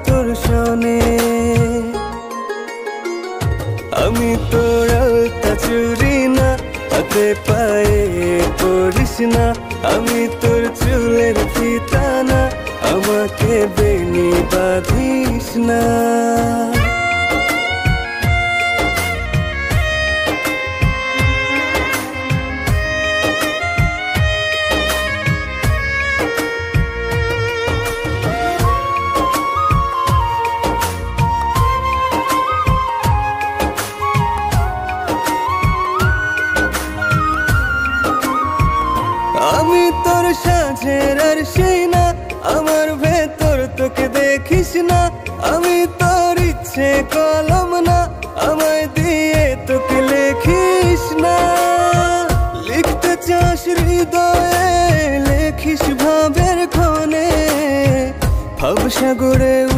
তোর শোনে। আমি তোর আলতা চুরি না, হাতে পায়ে পড়িস না। আমি তোর চুলের ফিতা না, আমাকে বেনি বাঁধিস না। আমি তোর সাজের আর সেই না, আমার ভেতর তোকে দেখিস না। আমি তোর ইচ্ছে কলম না, আমার